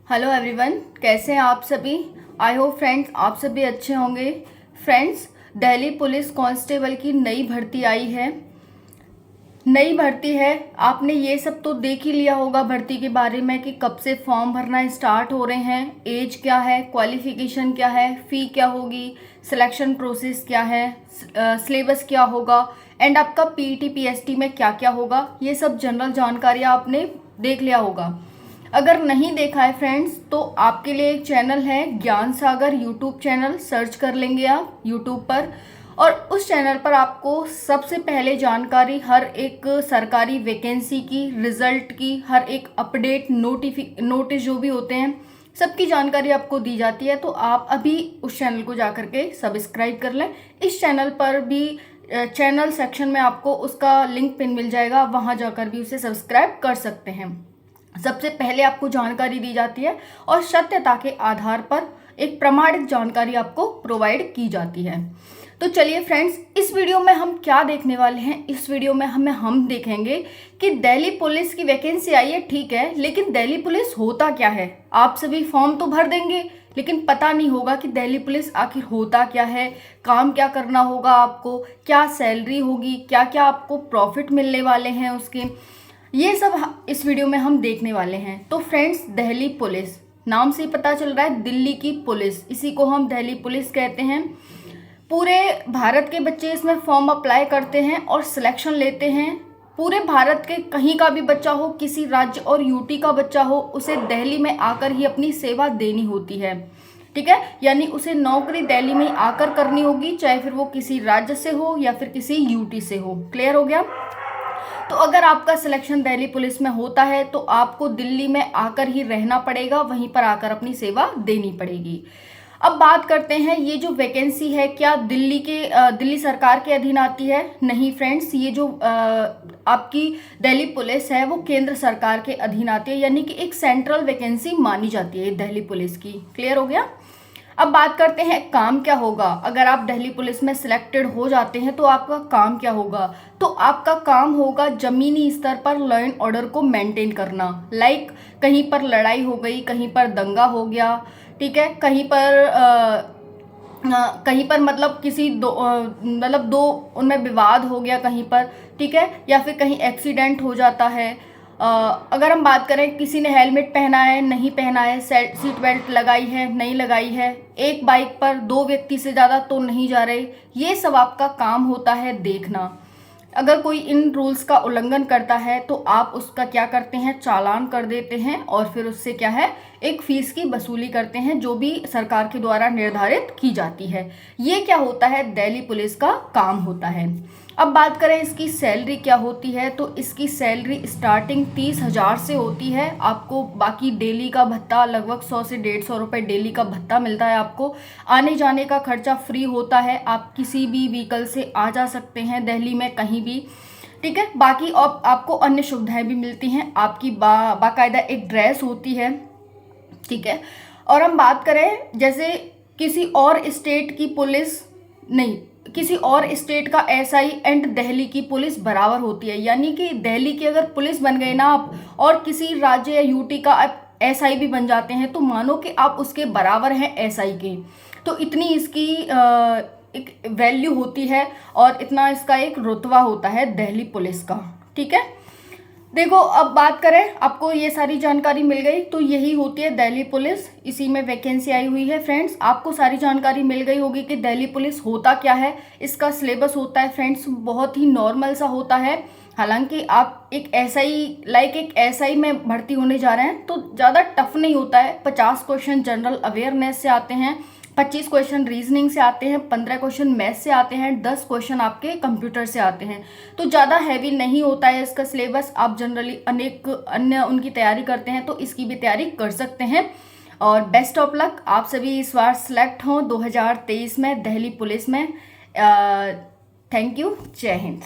Hello everyone, कैसे हैं आप सभी। आई होप फ्रेंड्स आप सभी अच्छे होंगे। फ्रेंड्स, दिल्ली पुलिस कांस्टेबल की नई भर्ती आई है। नई भर्ती है, आपने ये सब तो देख ही लिया होगा भर्ती के बारे में कि कब से फॉर्म भरना स्टार्ट हो रहे हैं, एज क्या है, क्वालिफिकेशन क्या है, फ़ी क्या होगी, सिलेक्शन प्रोसेस क्या है, सिलेबस क्या होगा एंड आपका पीटी पीएसटी में क्या क्या होगा। ये सब जनरल जानकारी आपने देख लिया होगा। अगर नहीं देखा है फ्रेंड्स तो आपके लिए एक चैनल है ज्ञान सागर यूट्यूब चैनल, सर्च कर लेंगे आप यूट्यूब पर और उस चैनल पर आपको सबसे पहले जानकारी हर एक सरकारी वैकेंसी की, रिजल्ट की, हर एक अपडेट नोटिस जो भी होते हैं सबकी जानकारी आपको दी जाती है। तो आप अभी उस चैनल को जा करके सब्सक्राइब कर लें। इस चैनल पर भी चैनल सेक्शन में आपको उसका लिंक पिन मिल जाएगा, वहाँ जाकर भी उसे सब्सक्राइब कर सकते हैं। सबसे पहले आपको जानकारी दी जाती है और सत्यता के आधार पर एक प्रमाणित जानकारी आपको प्रोवाइड की जाती है। तो चलिए फ्रेंड्स, इस वीडियो में हम क्या देखने वाले हैं। इस वीडियो में हम देखेंगे कि दिल्ली पुलिस की वैकेंसी आई है, ठीक है, लेकिन दिल्ली पुलिस होता क्या है। आप सभी फॉर्म तो भर देंगे लेकिन पता नहीं होगा कि दिल्ली पुलिस आखिर होता क्या है, काम क्या करना होगा आपको, क्या सैलरी होगी, क्या क्या आपको प्रॉफिट मिलने वाले हैं उसके, ये सब इस वीडियो में हम देखने वाले हैं। तो फ्रेंड्स, दिल्ली पुलिस नाम से ही पता चल रहा है, दिल्ली की पुलिस, इसी को हम दिल्ली पुलिस कहते हैं। पूरे भारत के बच्चे इसमें फॉर्म अप्लाई करते हैं और सिलेक्शन लेते हैं। पूरे भारत के कहीं का भी बच्चा हो, किसी राज्य और यूटी का बच्चा हो, उसे दिल्ली में आकर ही अपनी सेवा देनी होती है, ठीक है। यानी उसे नौकरी दिल्ली में आकर करनी होगी, चाहे फिर वो किसी राज्य से हो या फिर किसी यूटी से हो। क्लियर हो गया। तो अगर आपका सिलेक्शन दिल्ली पुलिस में होता है तो आपको दिल्ली में आकर ही रहना पड़ेगा, वहीं पर आकर अपनी सेवा देनी पड़ेगी। अब बात करते हैं, ये जो वैकेंसी है क्या दिल्ली सरकार के अधीन आती है? नहीं फ्रेंड्स, ये जो आपकी दिल्ली पुलिस है वो केंद्र सरकार के अधीन आती है, यानी कि एक सेंट्रल वैकेंसी मानी जाती है दिल्ली पुलिस की। क्लियर हो गया। अब बात करते हैं काम क्या होगा। अगर आप दिल्ली पुलिस में सिलेक्टेड हो जाते हैं तो आपका काम क्या होगा। तो आपका काम होगा जमीनी स्तर पर लॉ एंड ऑर्डर को मेंटेन करना। लाइक कहीं पर लड़ाई हो गई, कहीं पर दंगा हो गया, ठीक है, कहीं पर मतलब दो उनमें विवाद हो गया कहीं पर, ठीक है, या फिर कहीं एक्सीडेंट हो जाता है। अगर हम बात करें, किसी ने हेलमेट पहना है, नहीं पहना है, सीट बेल्ट लगाई है, नहीं लगाई है, एक बाइक पर 2 व्यक्ति से ज़्यादा तो नहीं जा रहे, ये सब आपका काम होता है देखना। अगर कोई इन रूल्स का उल्लंघन करता है तो आप उसका क्या करते हैं, चालान कर देते हैं और फिर उससे क्या है, एक फीस की वसूली करते हैं जो भी सरकार के द्वारा निर्धारित की जाती है। ये क्या होता है, दिल्ली पुलिस का काम होता है। अब बात करें इसकी सैलरी क्या होती है, तो इसकी सैलरी स्टार्टिंग 30,000 से होती है। आपको बाकी डेली का भत्ता लगभग 100 से 150 रुपये डेली का भत्ता मिलता है। आपको आने जाने का खर्चा फ्री होता है, आप किसी भी व्हीकल से आ जा सकते हैं दिल्ली में कहीं भी, ठीक है। बाकी आपको अन्य सुविधाएं भी मिलती हैं, आपकी बाकायदा एक ड्रेस होती है, ठीक है। और हम बात करें जैसे किसी और स्टेट की पुलिस नहीं, किसी और स्टेट का एसआई एंड दिल्ली की पुलिस बराबर होती है। यानी कि दिल्ली की अगर पुलिस बन गए ना आप और किसी राज्य या यूटी का आप एसआई भी बन जाते हैं तो मानो कि आप उसके बराबर हैं एसआई के। तो इतनी इसकी एक वैल्यू होती है और इतना इसका एक रुतबा होता है दिल्ली पुलिस का, ठीक है। देखो, अब बात करें, आपको ये सारी जानकारी मिल गई, तो यही होती है दिल्ली पुलिस, इसी में वैकेंसी आई हुई है। फ्रेंड्स, आपको सारी जानकारी मिल गई होगी कि दिल्ली पुलिस होता क्या है, इसका सिलेबस होता है फ्रेंड्स बहुत ही नॉर्मल सा होता है। हालांकि आप एक एसआई में भर्ती होने जा रहे हैं तो ज़्यादा टफ नहीं होता है। 50 क्वेश्चन जनरल अवेयरनेस से आते हैं, 25 क्वेश्चन रीजनिंग से आते हैं, 15 क्वेश्चन मैथ से आते हैं, 10 क्वेश्चन आपके कंप्यूटर से आते हैं। तो ज़्यादा हैवी नहीं होता है इसका सिलेबस। आप जनरली अनेक अन्य उनकी तैयारी करते हैं तो इसकी भी तैयारी कर सकते हैं। और बेस्ट ऑफ लक, आप सभी इस बार सिलेक्ट हों 2023 में दिल्ली पुलिस में। Thank you. जय हिंद।